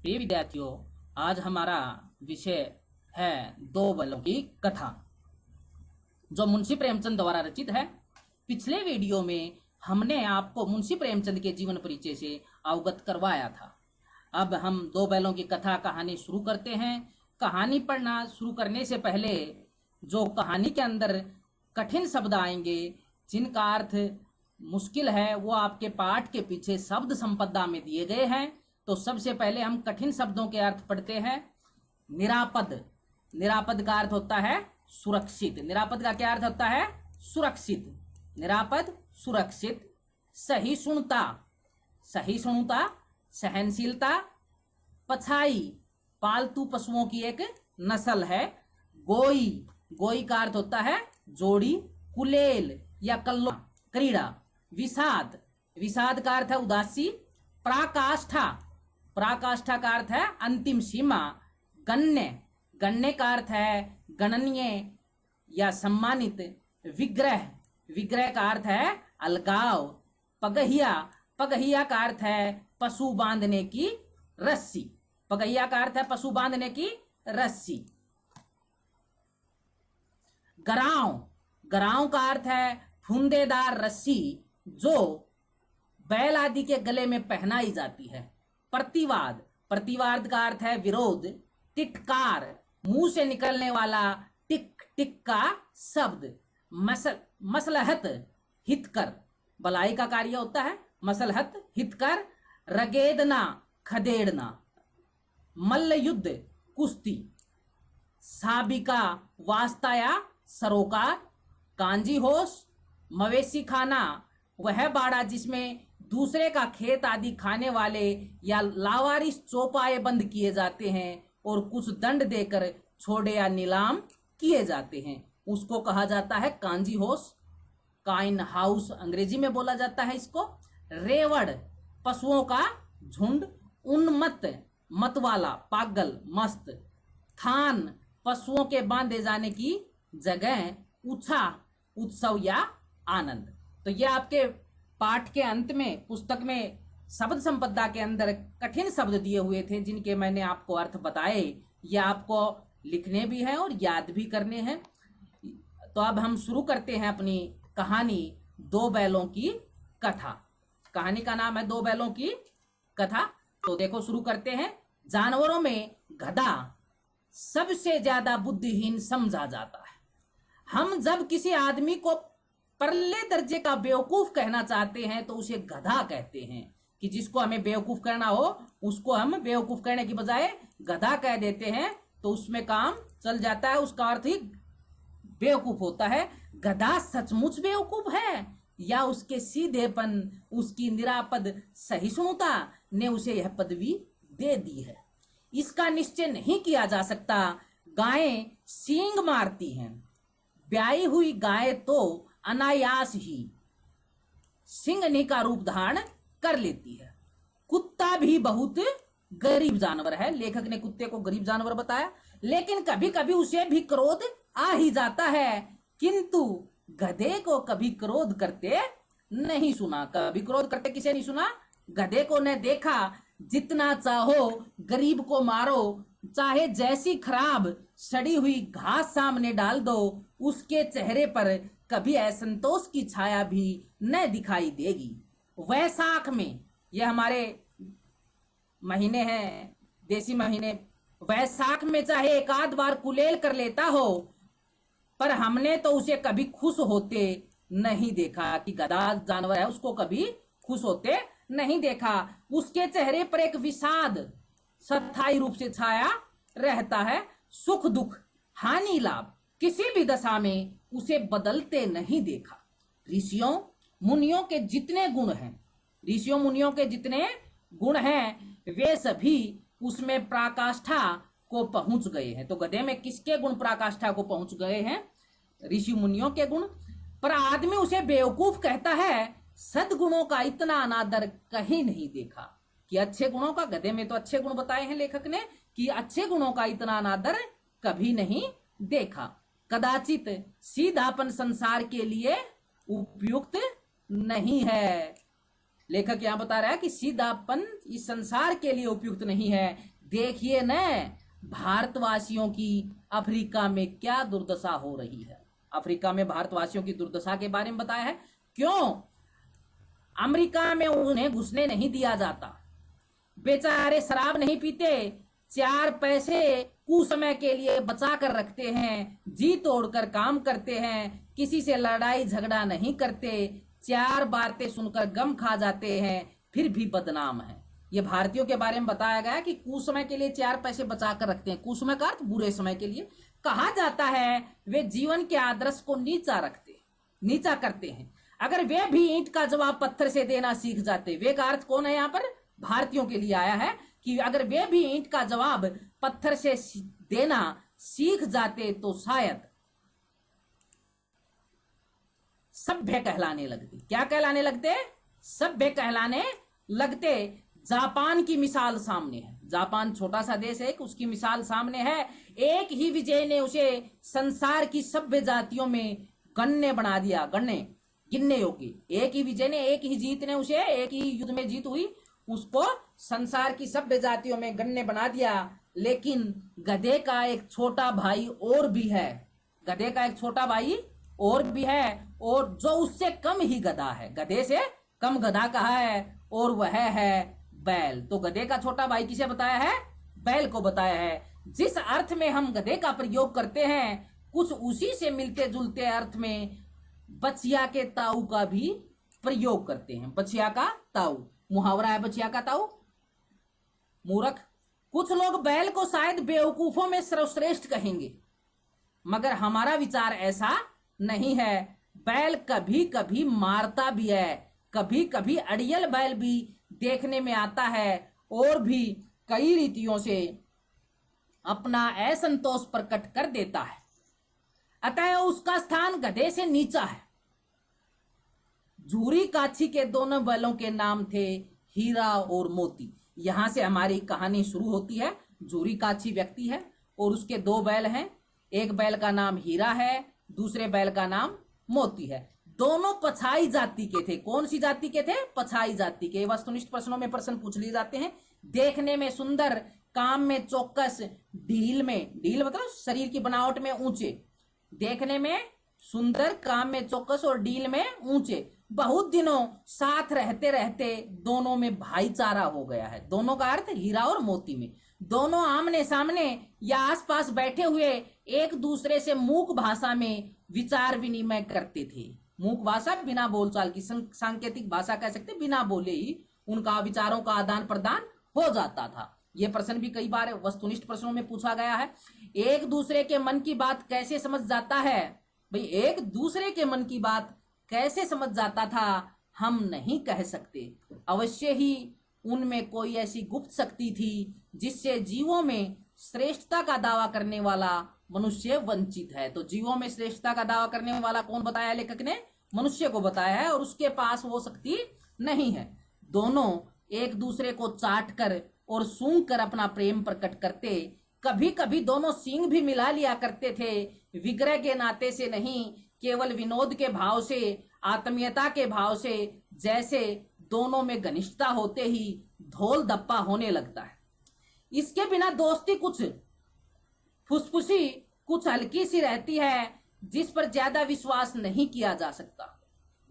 प्रिय विद्यार्थियों, आज हमारा विषय है दो बलों की कथा, जो मुंशी प्रेमचंद द्वारा रचित है। पिछले वीडियो में हमने आपको मुंशी प्रेमचंद के जीवन परिचय से अवगत करवाया था। अब हम दो बैलों की कथा कहानी शुरू करते हैं। कहानी पढ़ना शुरू करने से पहले जो कहानी के अंदर कठिन शब्द आएंगे, जिनका अर्थ मुश्किल है, वो आपके पाठ के पीछे शब्द संपदा में दिए गए हैं। तो सबसे पहले हम कठिन शब्दों के अर्थ पढ़ते हैं। निरापद। निरापद का अर्थ होता है सुरक्षित। निरापद का क्या अर्थ होता है? सुरक्षित। निरापद, सुरक्षित। सहिष्णुता। सहिष्णुता, सहनशीलता। पछाई, पालतू पशुओं की एक नस्ल है। गोई। गोई का अर्थ होता है जोड़ी। कुलेल या कल्लो, क्रीड़ा। विषाद। विषाद का अर्थ है उदासी। पराकाष्ठा। पराकाष्ठा का अर्थ है अंतिम सीमा। गण्य। गण्य का अर्थ है गणनीय या सम्मानित। विग्रह। विग्रह का अर्थ है अलगाव। पगहिया। पगहिया का अर्थ है पशु बांधने की रस्सी। पगहिया का अर्थ है पशु बांधने की रस्सी। गराव। गराव का अर्थ है फुंदेदार रस्सी जो बैल आदि के गले में पहनाई जाती है। प्रतिवाद। प्रतिवाद का अर्थ है विरोध। टिटकार, मुंह से निकलने वाला टिक टिक का शब्द। मसलहत, हितकर, भलाई का कार्य होता है। मसलहत, हितकर। रगेदना, खदेड़ना। मल्ल युद्ध, कुश्ती। साबिका, वास्ता या सरोकार। कांजी होश, मवेशी खाना, वह बाड़ा जिसमें दूसरे का खेत आदि खाने वाले या लावारिस चौपाए बंद किए जाते हैं और कुछ दंड देकर छोड़े या नीलाम किए जाते हैं, उसको कहा जाता है कांजी होश। काइन हाउस अंग्रेजी में बोला जाता है इसको। रेवड़, पशुओं का झुंड। उन्मत्त, मत वाला, पागल, मस्त। थान, पशुओं के बांधे जाने की जगह। उत्साह, उत्सव या आनंद। तो यह आपके पाठ के अंत में पुस्तक में शब्द संपदा के अंदर कठिन शब्द दिए हुए थे, जिनके मैंने आपको अर्थ बताए। ये आपको लिखने भी हैं और याद भी करने हैं। तो अब हम शुरू करते हैं अपनी कहानी दो बैलों की कथा। कहानी का नाम है दो बैलों की कथा। तो देखो, शुरू करते हैं। जानवरों में गधा सबसे ज्यादा बुद्धिहीन समझा जाता है। हम जब किसी आदमी को परले दर्जे का बेवकूफ कहना चाहते हैं तो उसे गधा कहते हैं। कि जिसको हमें बेवकूफ करना हो उसको हम बेवकूफ कहने की बजाय गधा कह देते हैं, तो उसमें काम चल जाता है। उसका अर्थ ही बेवकूफ होता है। गधा सचमुच बेवकूफ है या उसके सीधेपन, उसकी निरापद सहिष्णुता ने उसे यह पदवी दे दी है, इसका निश्चय नहीं किया जा सकता। गायें सींग मारती हैं। ब्याई हुई गाय तो अनायास ही सिंगनी का रूप धारण कर लेती है। कुत्ता भी बहुत गरीब जानवर है। लेखक ने कुत्ते को गरीब जानवर बताया, लेकिन कभी कभी उसे भी क्रोध आ ही जाता है। किंतु गधे को कभी क्रोध करते नहीं सुना। कभी क्रोध करते किसे नहीं सुना? गधे को ने देखा। जितना चाहो गरीब को मारो, चाहे जैसी खराब सड़ी हुई घास सामने डाल दो, उसके चेहरे पर कभी असंतोष की छाया भी न दिखाई देगी। वैशाख में, यह हमारे महीने हैं, देसी महीने, वैशाख में चाहे एक आध बार कुलेल कर लेता हो, पर हमने तो उसे कभी खुश होते नहीं देखा। कि गधा जानवर है, उसको कभी खुश होते नहीं देखा। उसके चेहरे पर एक विषाद स्थायी रूप से छाया रहता है। सुख दुख, हानि लाभ, किसी भी दशा में उसे बदलते नहीं देखा। ऋषियों मुनियों के जितने गुण हैं, ऋषियों मुनियों के जितने गुण हैं, वे सभी उसमें पराकाष्ठा को पहुंच गए हैं। तो गधे में किसके गुण पराकाष्ठा को पहुंच गए हैं? ऋषि मुनियों के गुण। पर आदमी उसे बेवकूफ कहता है। सद्गुणों का इतना अनादर कहीं नहीं देखा। कि अच्छे गुणों का, गधे में तो अच्छे गुण बताए हैं लेखक ने, कि अच्छे गुणों का इतना अनादर कभी नहीं देखा। कदाचित सीधापन संसार के लिए उपयुक्त नहीं है। लेखक यहां बता रहा है कि सीधापन इस संसार के लिए उपयुक्त नहीं है। देखिए न भारतवासियों की अफ्रीका में क्या दुर्दशा हो रही है। अफ्रीका में भारतवासियों की दुर्दशा के बारे में बताया है। क्यों? अमेरिका में उन्हें घुसने नहीं दिया जाता, बेचारे शराब नहीं पीते, 4 पैसे कुछ समय के लिए बचा कर रखते हैं, जी तोड़कर काम करते हैं, किसी से लड़ाई झगड़ा नहीं करते, 4 बातें सुनकर गम खा जाते हैं, फिर भी बदनाम है। ये भारतीयों के बारे में बताया गया कि कुछ समय के लिए 4 पैसे बचा कर रखते हैं। कुछ समय का अर्थ बुरे समय के लिए। कहा जाता है वे जीवन के आदर्श को नीचा करते हैं। अगर वे भी ईंट का जवाब पत्थर से देना सीख जाते, वे का अर्थ कौन है यहाँ पर? भारतीयों के लिए आया है कि अगर वे भी ईंट का जवाब पत्थर से देना सीख जाते तो शायद सभ्य कहलाने लगते। क्या कहलाने लगते? सभ्य कहलाने लगते। जापान की मिसाल सामने है। जापान छोटा सा देश है, उसकी मिसाल सामने है। एक ही विजय ने उसे संसार की सभ्य जातियों में गण्य बना दिया, गिनने योग्य। एक ही विजय ने, एक ही जीत ने उसे, एक ही युद्ध में जीत हुई, उसको संसार की सभ्य जातियों में गण्य बना दिया। लेकिन गधे का एक छोटा भाई और भी है, गधे का एक छोटा भाई और भी है, और जो उससे कम ही गधा है, गधे से कम गधा कहा है, और वह है बैल। तो गधे का छोटा भाई किसे बताया है? बैल को बताया है। जिस अर्थ में हम गधे का प्रयोग करते हैं, कुछ उसी से मिलते जुलते अर्थ में बछिया के ताऊ का भी प्रयोग करते हैं। बछिया का ताऊ मुहावरा है, बछिया का ताऊ मूर्ख। कुछ लोग बैल को शायद बेवकूफों में सर्वश्रेष्ठ कहेंगे, मगर हमारा विचार ऐसा नहीं है। बैल कभी कभी मारता भी है, कभी कभी अड़ियल बैल भी देखने में आता है, और भी कई रीतियों से अपना असंतोष प्रकट कर देता है। अतः उसका स्थान गधे से नीचा है। झूरी काछी के दोनों बैलों के नाम थे हीरा और मोती। यहां से हमारी कहानी शुरू होती है। झूरी काछी व्यक्ति है और उसके 2 बैल हैं। एक बैल का नाम हीरा है, दूसरे बैल का नाम मोती है। दोनों पछाई जाति के थे। कौन सी जाति के थे? पछाई जाति के। वस्तुनिष्ठ प्रश्नों में प्रश्न पूछ लिए जाते हैं। देखने में सुंदर, काम में चौकस, ढील मतलब शरीर की बनावट में ऊंचे। देखने में सुंदर, काम में चौकस और ढील में ऊंचे। बहुत दिनों साथ रहते रहते दोनों में भाईचारा हो गया है। दोनों का अर्थ हीरा और मोती में। दोनों आमने सामने या आसपास बैठे हुए एक दूसरे से मूक भाषा में विचार विनिमय करते थे। मूक भाषा बिना बोलचाल की, सांकेतिक भाषा कह सकते, बिना बोले ही उनका विचारों का आदान प्रदान हो जाता था। यह प्रश्न भी कई बार वस्तुनिष्ठ प्रश्नों में पूछा गया है। एक दूसरे के मन की बात कैसे समझ जाता है? भाई, एक दूसरे के मन की बात कैसे समझ जाता था हम नहीं कह सकते। अवश्य ही उनमें कोई ऐसी गुप्त शक्ति थी जिससे जीवों में श्रेष्ठता का दावा करने वाला मनुष्य वंचित है। तो जीवों में श्रेष्ठता का दावा करने वाला कौन बताया? लेखक ने मनुष्य को बताया है, और उसके पास वो शक्ति नहीं है। दोनों एक दूसरे को चाट कर और सूंघ कर अपना प्रेम प्रकट करते। कभी कभी दोनों सींग भी मिला लिया करते थे, विग्रह के नाते से नहीं, केवल विनोद के भाव से, आत्मीयता के भाव से। जैसे दोनों में घनिष्ठता होते ही धोल धप्पा होने लगता है। इसके बिना दोस्ती कुछ फुसफुसी, कुछ हल्की सी रहती है, जिस पर ज्यादा विश्वास नहीं किया जा सकता।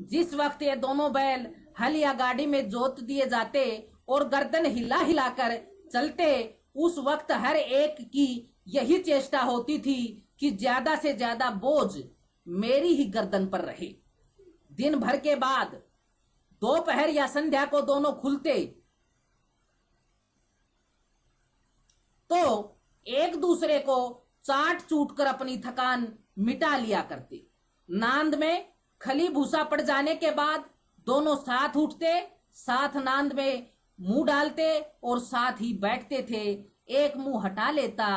जिस वक्त ये दोनों बैल हल या गाड़ी में जोत दिए जाते और गर्दन हिला हिलाकर चलते, उस वक्त हर एक की यही चेष्टा होती थी कि ज्यादा से ज्यादा बोझ मेरी ही गर्दन पर रहे। दिन भर के बाद दोपहर या संध्या को दोनों खुलते तो एक दूसरे को चाट चूट कर अपनी थकान मिटा लिया करते। नांद में खली भूसा पड़ जाने के बाद दोनों साथ उठते, साथ नांद में मुंह डालते और साथ ही बैठते थे। एक मुंह हटा लेता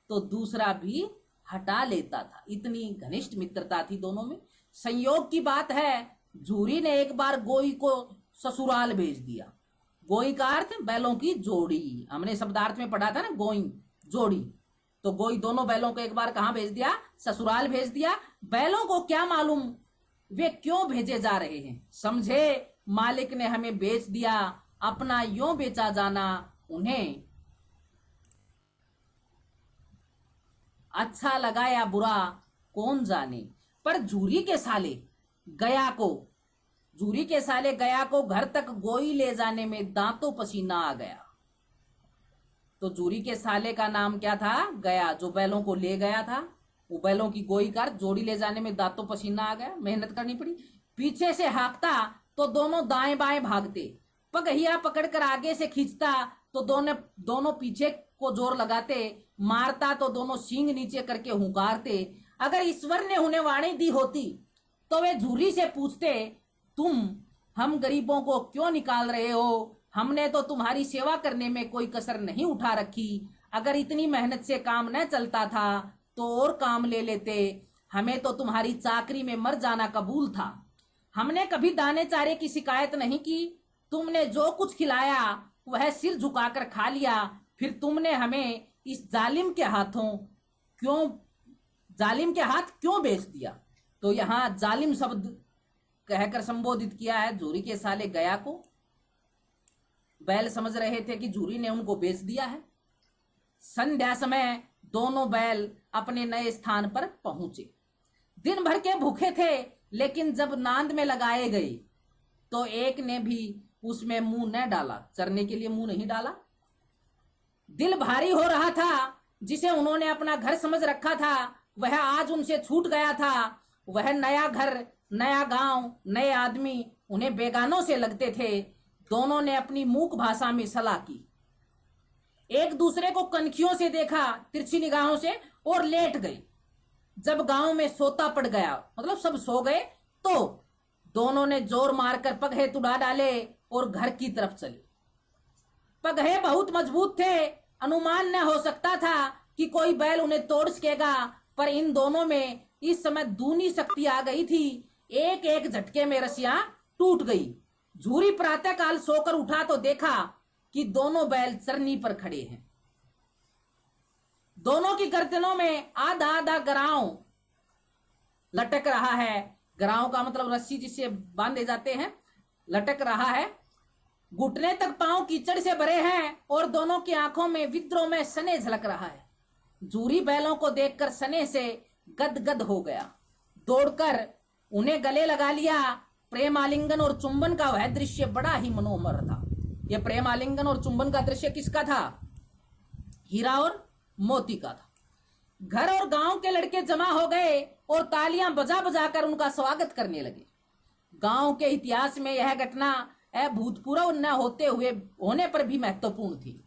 तो दूसरा भी हटा लेता था। इतनी घनिष्ठ मित्रता थी दोनों में। संयोग की बात है, झूरी ने एक बार गोई को ससुराल भेज दिया। गोई का अर्थ बैलों की जोड़ी। हमने शब्दार्थ में पढ़ा था ना, गोई जोड़ी। तो गोई दोनों बैलों को एक बार कहां भेज दिया? ससुराल भेज दिया। बैलों को क्या मालूम वे क्यों भेजे जा रहे हैं। समझे मालिक ने हमें बेच दिया, अपना यूं बेचा जाना उन्हें अच्छा लगा या बुरा कौन जाने, पर जूरी के साले गया को घर तक गोई ले जाने में दांतों पसीना आ गया। तो जूरी के साले का नाम क्या था? गया। जो बैलों को ले गया था, वो बैलों की गोई कर जोड़ी ले जाने में दांतों पसीना आ गया, मेहनत करनी पड़ी। पीछे से हाँकता तो दोनों दाएं बाएं भागते, पगहिया पकड़कर आगे से खींचता तो दोनों पीछे को जोर लगाते, मारता तो दोनों सींग नीचे करके हुंकारते। अगर ईश्वर ने उन्हें वाणी दी होती तो वे जूरी से पूछते, तुम हम गरीबों को क्यों निकाल रहे हो? हमने तो तुम्हारी सेवा करने में कोई कसर नहीं उठा रखी। अगर इतनी मेहनत से काम न चलता था तो और काम ले लेते। हमें तो तुम्हारी चाकरी में मर जाना कबूल था। हमने कभी दाने चारे की शिकायत नहीं की। तुमने जो कुछ खिलाया वह सिर झुकाकर खा लिया। फिर तुमने हमें इस जालिम के हाथ क्यों बेच दिया? तो यहाँ जालिम शब्द कहकर संबोधित किया है जूरी के साले गया को। बैल समझ रहे थे कि जूरी ने उनको बेच दिया है। संध्या समय दोनों बैल अपने नए स्थान पर पहुंचे। दिन भर के भूखे थे, लेकिन जब नांद में लगाए गए तो एक ने भी उसमें मुंह न डाला, चरने के लिए मुंह नहीं डाला। दिल भारी हो रहा था। जिसे उन्होंने अपना घर समझ रखा था वह आज उनसे छूट गया था। वह नया घर, नया गांव, नए आदमी उन्हें बेगानों से लगते थे। दोनों ने अपनी मूक भाषा में सलाह की, एक दूसरे को कनखियों से देखा, तिरछी निगाहों से, और लेट गए। जब गांव में सोता पड़ गया, मतलब सब सो गए, तो दोनों ने जोर मारकर पगहे तुड़ा डाले और घर की तरफ चले। पगहे बहुत मजबूत थे, अनुमान न हो सकता था कि कोई बैल उन्हें तोड़ सकेगा, पर इन दोनों में इस समय दूनी शक्ति आ गई थी। एक एक झटके में रस्सियां टूट गई। जूरी प्रातःकाल सोकर उठा तो देखा कि दोनों बैल चरनी पर खड़े हैं। दोनों की गर्दनों में आधा आधा गराव लटक रहा है। गराव का मतलब रस्सी जिससे बांधे जाते हैं, लटक रहा है। घुटने तक पांव कीचड़ से भरे हैं और दोनों की आंखों में विद्रोह में सने झलक रहा है। जूरी बैलों को देखकर सने से गदगद हो गया। दौड़कर उन्हें गले लगा लिया। प्रेम आलिंगन और चुंबन का वह दृश्य बड़ा ही मनोहर था। यह प्रेम आलिंगन और चुंबन का दृश्य किसका था? हीरा और मोती का था। घर और गांव के लड़के जमा हो गए और तालियां बजा बजा कर उनका स्वागत करने लगे। गांव के इतिहास में यह घटना अभूतपूर्व न होने पर भी महत्वपूर्ण थी।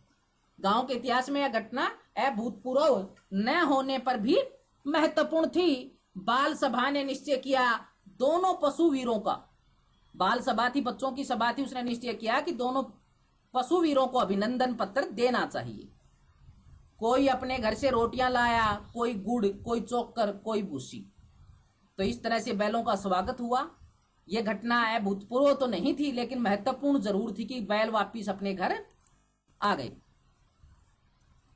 गांव के इतिहास में यह घटना अभूतपूर्व न होने पर भी महत्वपूर्ण थी। बाल सभा ने निश्चय किया, दोनों पशु वीरों का, बाल सभा थी, बच्चों की सभा थी, उसने निश्चय किया कि दोनों पशु वीरों को अभिनंदन पत्र देना चाहिए। कोई अपने घर से रोटियां लाया, कोई गुड़, कोई चोकर, कोई भूसी। तो इस तरह से बैलों का स्वागत हुआ। यह घटना अभूतपूर्व तो नहीं थी, लेकिन महत्वपूर्ण जरूर थी कि बैल वापिस अपने घर आ गए।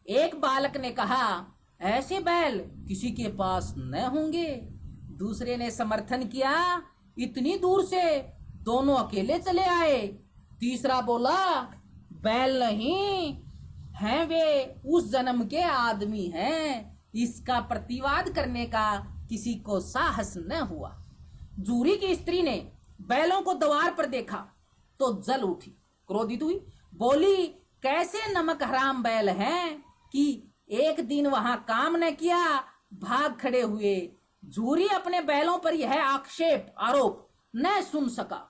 एक बालक ने कहा, ऐसे बैल किसी के पास न होंगे। दूसरे ने समर्थन किया, इतनी दूर से दोनों अकेले चले आए। तीसरा बोला, बैल नहीं हैं, वे उस जन्म के आदमी हैं। इसका प्रतिवाद करने का किसी को साहस न हुआ। जूरी की स्त्री ने बैलों को द्वार पर देखा तो जल उठी, क्रोधित हुई, बोली, कैसे नमक हराम बैल हैं कि एक दिन वहां काम न किया, भाग खड़े हुए। जूरी अपने बैलों पर यह आरोप न सुन सका।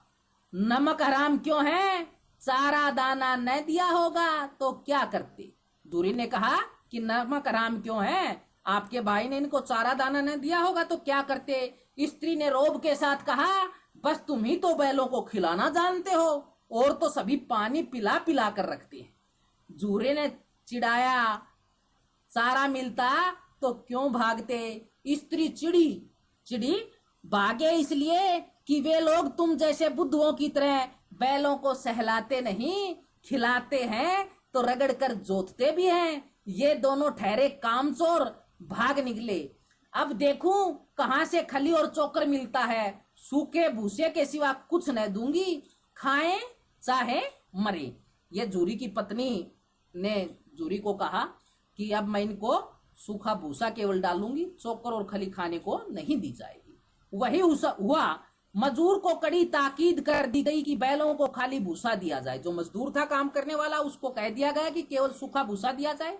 नमक हराम क्यों है? चारा दाना न दिया होगा तो क्या करते? जूरी ने कहा कि नमक हराम क्यों है? आपके भाई ने इनको चारा दाना न दिया होगा तो क्या करते? स्त्री ने रोब के साथ कहा, बस तुम ही तो बैलों को खिलाना जानते हो, और तो सभी पानी पिला पिला कर रखते हैं। जूरी ने चिढ़ाया, चारा मिलता तो क्यों भागते? स्त्री चिड़ी भागे इसलिए कि वे लोग तुम जैसे बुद्धुओं की तरह बैलों को सहलाते नहीं, खिलाते हैं तो रगड़ कर जोतते भी हैं। ये दोनों ठहरे कामचोर, भाग निकले। अब देखूं कहां से खली और चोकर मिलता है। सूखे भूसे के सिवा कुछ न दूंगी, खाएं चाहे मरे। ये जूरी की पत्नी ने जूरी को कहा कि अब मैं इनको सूखा भूसा केवल डालूंगी, चोकर और खली खाने को नहीं दी जाएगी। वही हुआ, मजदूर को कड़ी ताकीद कर दी गई कि बैलों को खाली भूसा दिया जाए। जो मजदूर था काम करने वाला, उसको कह दिया गया कि केवल सूखा भूसा दिया जाए।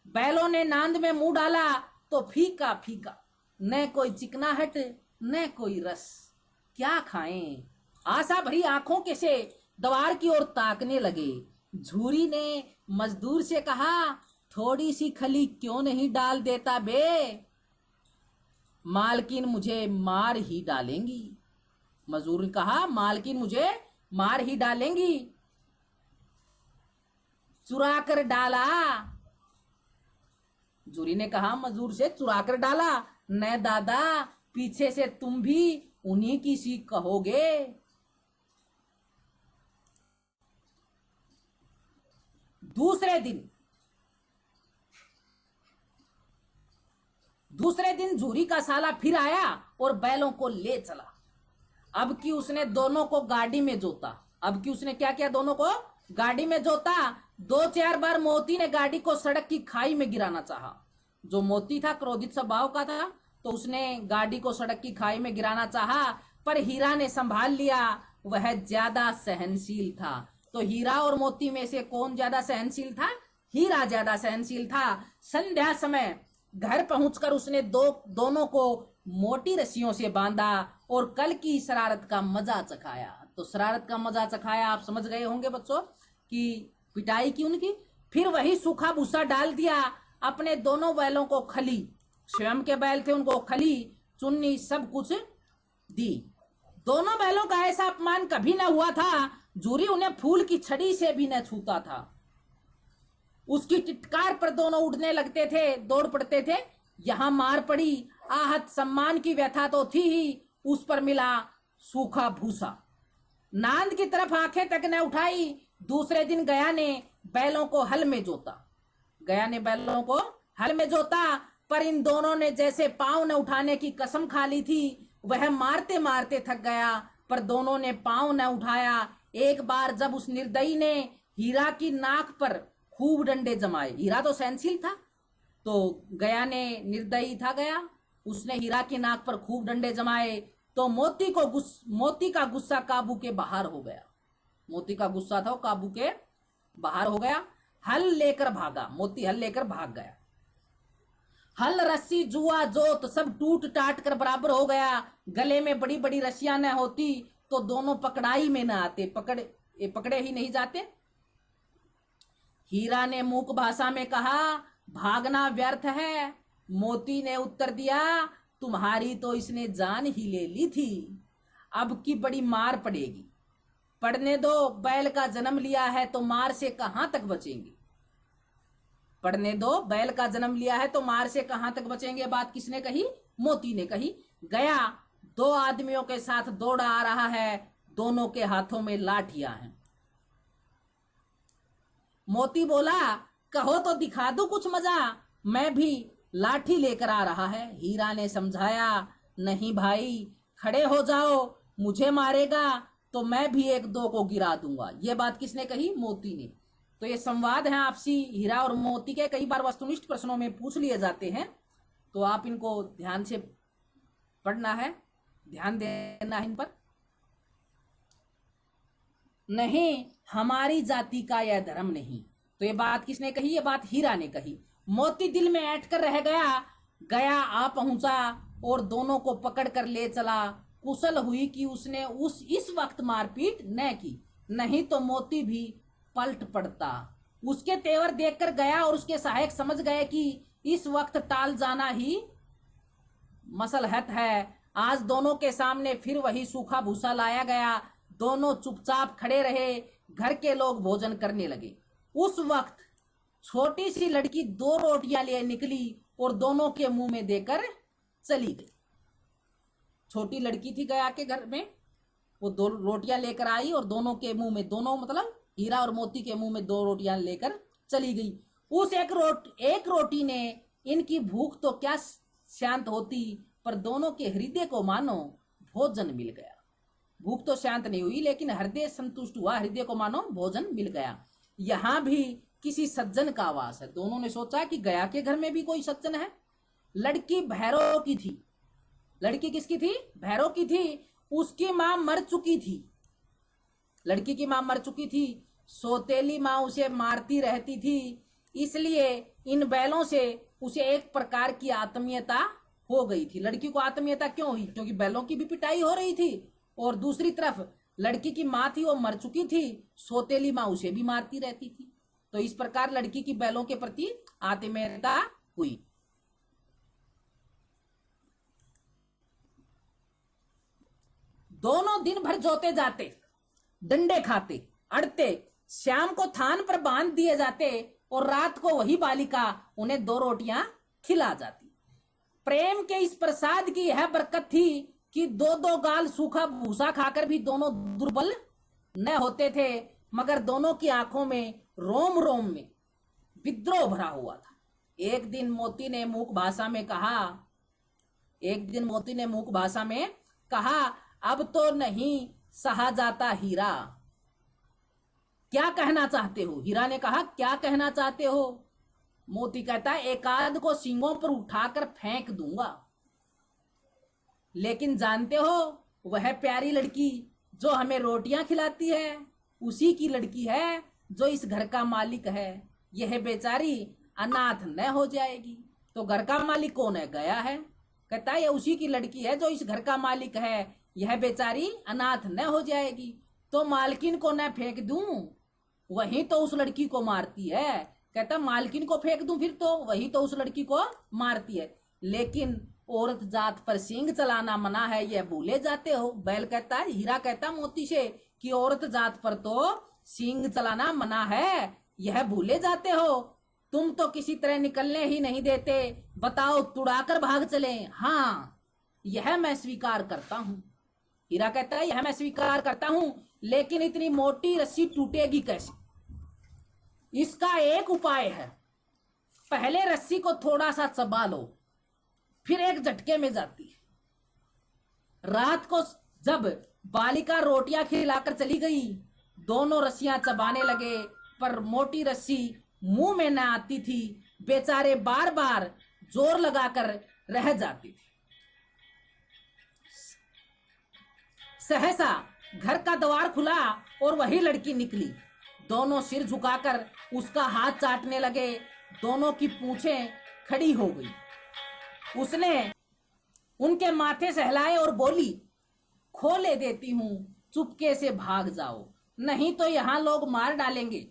बैलों ने नांद में मुंह डाला तो फीका फीका, न कोई चिकनाहट न कोई रस, क्या खाएं। आशा भरी आंखों के से द्वार की ओर ताकने लगे। झूरी ने मजदूर से कहा, थोड़ी सी खली क्यों नहीं डाल देता बे, मालकिन मुझे मार ही डालेंगी। मजदूर ने कहा, मालकिन मुझे मार ही डालेंगी। चुरा कर डाला, जूरी ने कहा मजदूर से, चुरा कर डाला न दादा, पीछे से तुम भी उन्हीं की सी कहोगे। दूसरे दिन जूरी का साला फिर आया और बैलों को ले चला। अब की उसने दोनों को गाड़ी में जोता। अब की उसने क्या किया, दोनों को गाड़ी में जोता। 2-4 बार मोती ने गाड़ी को सड़क की खाई में गिराना चाहा। जो मोती था क्रोधित स्वभाव का था, तो उसने गाड़ी को सड़क की खाई में गिराना चाहा, पर हीरा ने संभाल लिया। वह ज्यादा सहनशील था। तो हीरा और मोती में से कौन ज्यादा सहनशील था? हीरा ज्यादा सहनशील था। संध्या समय घर पहुंचकर उसने दोनों को मोटी रस्सियों से बांधा और कल की शरारत का मजा चखाया। तो शरारत का मजा चखाया, आप समझ गए होंगे बच्चों कि पिटाई की उनकी। फिर वही सूखा भूसा डाल दिया। अपने दोनों बैलों को खली, स्वयं के बैल थे उनको खली चुन्नी सब कुछ दी। दोनों बैलों का ऐसा अपमान कभी न हुआ था। जूरी उन्हें फूल की छड़ी से भी न छूता था। उसकी टिटकार पर दोनों उड़ने लगते थे, दौड़ पड़ते थे। यहां मार पड़ी, आहत सम्मान की व्यथा तो थी ही, उस पर मिला सूखा भूसा। नांद की तरफ आंखें तक न उठाई। दूसरे दिन गया ने बैलों को हल में जोता। पर इन दोनों ने जैसे पांव न उठाने की कसम खा ली थी। वह मारते मारते थक गया, पर दोनों ने पांव न उठाया। एक बार जब उस निर्दयी ने हीरा की नाक पर खूब डंडे जमाए, हीरा तो सहनशील था, तो गया ने निर्दयी था, गया उसने हीरा की नाक पर खूब डंडे जमाए, तो मोती का गुस्सा काबू के बाहर हो गया। मोती का गुस्सा था वो काबू के बाहर हो गया। हल लेकर भागा, मोती हल लेकर भाग गया। हल, रस्सी, जुआ, जोत सब टूट टाट कर बराबर हो गया। गले में बड़ी बड़ी रस्सियां न होती तो दोनों पकड़ाई में न आते, पकड़े ही नहीं जाते। हीरा ने मूक भाषा में कहा, भागना व्यर्थ है। मोती ने उत्तर दिया, तुम्हारी तो इसने जान ही ले ली थी, अब की बड़ी मार पड़ेगी। पढ़ने दो, बैल का जन्म लिया है तो मार से कहां तक बचेंगे। पढ़ने दो, बैल का जन्म लिया है तो मार से कहां तक बचेंगे। बात किसने कही? मोती ने कही। गया 2 आदमियों के साथ दौड़ा आ रहा है, दोनों के हाथों में लाठियां हैं। मोती बोला, कहो तो दिखा दो कुछ मजा, मैं भी लाठी लेकर आ रहा है। हीरा ने समझाया, नहीं भाई, खड़े हो जाओ, मुझे मारेगा तो मैं भी 1-2 को गिरा दूंगा। ये बात किसने कही? मोती ने। तो ये संवाद है आपसी हीरा और मोती के, कई बार वस्तुनिष्ठ प्रश्नों में पूछ लिए जाते हैं, तो आप इनको ध्यान से पढ़ना है, ध्यान देना है इन पर। नहीं, हमारी जाति का यह धर्म नहीं। तो ये बात किसने कही? ये बात हीरा ने कही। मोती दिल में ऐंठ कर रह गया आ पहुंचा और दोनों को पकड़ कर ले चला। कुशल हुई कि उसने इस वक्त मारपीट न की, नहीं तो मोती भी पलट पड़ता। उसके तेवर देखकर गया और उसके सहायक समझ गए कि इस वक्त टाल जाना ही मसलहत है। आज दोनों के सामने फिर वही सूखा भूसा लाया गया। दोनों चुपचाप खड़े रहे। घर के लोग भोजन करने लगे। उस वक्त छोटी सी लड़की 2 रोटियां ले निकली और दोनों के मुंह में देकर चली गई। छोटी लड़की थी गया के घर में, वो 2 रोटियां लेकर आई और दोनों के मुंह में, दोनों मतलब हीरा और मोती के मुंह में 2 रोटियां लेकर चली गई। उस एक रोटी ने इनकी भूख तो क्या शांत होती, पर दोनों के हृदय को मानो भोजन मिल गया। भूख तो शांत नहीं हुई, लेकिन हृदय संतुष्ट हुआ, हृदय को मानो भोजन मिल गया। यहां भी किसी सज्जन का आवास है। दोनों ने सोचा कि गया के घर में भी कोई सज्जन है। लड़की भैरव की थी। लड़की किसकी थी? भैरव की थी। उसकी मां मर चुकी थी। लड़की की मां मर चुकी थी। सौतेली मां उसे मारती रहती थी, इसलिए इन बैलों से उसे एक प्रकार की आत्मीयता हो गई थी। लड़की को आत्मीयता क्यों हुई? क्योंकि बैलों की भी पिटाई हो रही थी, और दूसरी तरफ लड़की की मां थी, वो मर चुकी थी, सौतेली मां उसे भी मारती रहती थी। तो इस प्रकार लड़की की बैलों के प्रति आत्मीयता हुई। दोनों दिन भर जोते जाते, डंडे खाते, अड़ते, शाम को थान पर बांध दिए जाते, और रात को वही बालिका उन्हें 2 रोटियां खिला जाती। प्रेम के इस प्रसाद की यह बरकत थी कि 2-2 गाल सूखा भूसा खाकर भी दोनों दुर्बल न होते थे, मगर दोनों की आंखों में रोम रोम में विद्रोह भरा हुआ था। एक दिन मोती ने मूक भाषा में कहा, अब तो नहीं सहा जाता हीरा। क्या कहना चाहते हो? हीरा ने कहा, क्या कहना चाहते हो? मोती कहता है, एकाध को सींगों पर उठाकर फेंक दूंगा, लेकिन जानते हो वह प्यारी लड़की जो हमें रोटियां खिलाती है, उसी की लड़की है जो इस घर का मालिक है। यह बेचारी अनाथ न हो जाएगी। तो घर का मालिक कौन है? गया है। कहता है, ये उसी की लड़की है जो इस घर का मालिक है, यह बेचारी अनाथ न हो जाएगी। तो मालकिन को न फेंक दूं? वही तो उस लड़की को मारती है। कहता, मालकिन को फेंक दूं? फिर तो वही तो उस लड़की को मारती है। लेकिन औरत जात पर सींग चलाना मना है, यह भूले जाते हो। बैल कहता है, हीरा कहता मोती से कि औरत जात पर तो सींग चलाना मना है, यह भूले जाते हो। तुम तो किसी तरह निकलने ही नहीं देते। बताओ, तुड़ाकर भाग चले? हाँ, यह मैं स्वीकार करता हूं। हीरा कहता है, यह मैं स्वीकार करता हूं, लेकिन इतनी मोटी रस्सी टूटेगी कैसे? इसका एक उपाय है। पहले रस्सी को थोड़ा सा चबा लो, फिर एक झटके में जाती है। रात को जब बालिका रोटियां खिलाकर चली गई, दोनों रस्सियां चबाने लगे, पर मोटी रस्सी मुंह में न आती थी। बेचारे बार बार जोर लगाकर रह जाती थी। सहसा घर का द्वार खुला और वही लड़की निकली। दोनों सिर झुकाकर उसका हाथ चाटने लगे। दोनों की पूंछें खड़ी हो गई। उसने उनके माथे सहलाए और बोली, खोले देती हूं, चुपके से भाग जाओ, नहीं तो यहां लोग मार डालेंगे।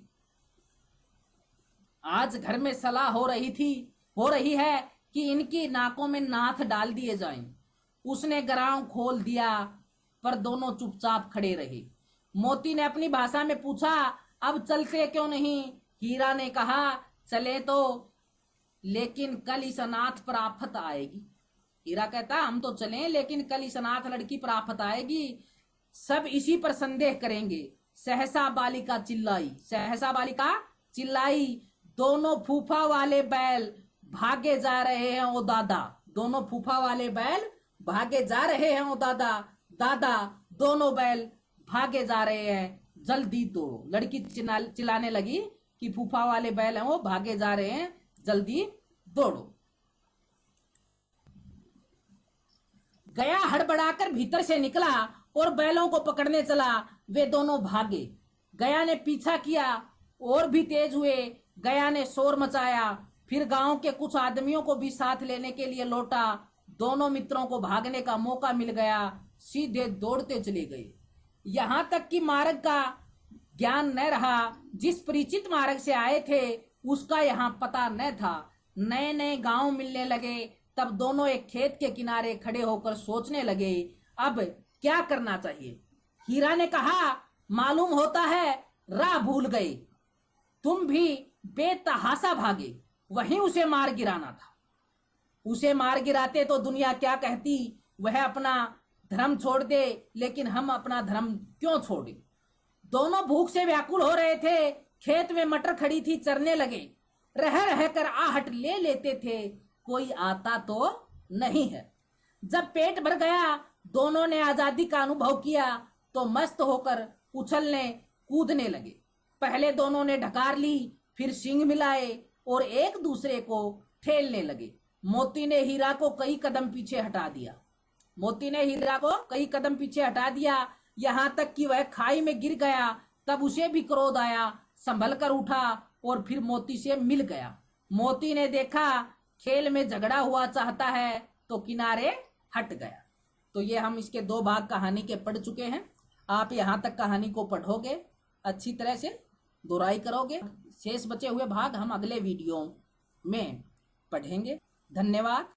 आज घर में सलाह हो रही है कि इनकी नाकों में नाथ डाल दिए जाएं। उसने ग्राम खोल दिया, पर दोनों चुपचाप खड़े रहे। मोती ने अपनी भाषा में पूछा, अब चलते क्यों नहीं? हीरा ने कहा, चले तो, लेकिन कल इस अनाथ पर आफत आएगी। हीरा कहता, हम तो चलें, लेकिन कल इस अनाथ लड़की पर आफत आएगी, सब इसी पर संदेह करेंगे। सहसा बालिका चिल्लाई, दोनों फूफा वाले बैल भागे जा रहे हैं ओ दादा। दोनों फूफा वाले बैल भागे जा रहे हैं ओ दादा। दादा, दोनों बैल भागे जा रहे हैं, जल्दी दौड़ो। लड़की चिल्लाने लगी कि फूफा वाले बैल हैं वो भागे जा रहे हैं, जल्दी दौड़ो। गया हड़बड़ाकर भीतर से निकला और बैलों को पकड़ने चला। वे दोनों भागे। गया ने पीछा किया, और भी तेज हुए। गया ने शोर मचाया, फिर गांव के कुछ आदमियों को भी साथ लेने के लिए लौटा। दोनों मित्रों को भागने का मौका मिल गया, सीधे दौड़ते चले गए। यहां तक कि मार्ग का ज्ञान न रहा। जिस परिचित मार्ग से आए थे उसका यहाँ पता न था। नए नए गांव मिलने लगे। तब दोनों एक खेत के किनारे खड़े होकर सोचने लगे, अब क्या करना चाहिए। हीरा ने कहा, मालूम होता है राह भूल गए। तुम भी बेतहाशा भागे, वहीं उसे मार गिराना था। उसे मार गिराते तो दुनिया क्या कहती, वह अपना धर्म छोड़ दे, लेकिन हम अपना धर्म क्यों छोड़े। दोनों भूख से व्याकुल हो रहे थे। खेत में मटर खड़ी थी, चरने लगे। रह रह कर आहट ले लेते थे, कोई आता तो नहीं है। जब पेट भर गया, दोनों ने आजादी का अनुभव किया तो मस्त होकर उछलने कूदने लगे। पहले दोनों ने ढकार ली, फिर सींग मिलाए और एक दूसरे को ठेलने लगे। मोती ने हीरा को कई कदम पीछे हटा दिया। मोती ने हीरा को कई कदम पीछे हटा दिया, यहां तक कि वह खाई में गिर गया। तब उसे भी क्रोध आया, संभल कर उठा और फिर मोती से मिल गया। मोती ने देखा खेल में झगड़ा हुआ चाहता है तो किनारे हट गया। तो ये हम इसके 2 भाग कहानी के पढ़ चुके हैं। आप यहां तक कहानी को पढ़ोगे, अच्छी तरह से दोहराई करोगे, शेष बचे हुए भाग हम अगले वीडियो में पढ़ेंगे। धन्यवाद।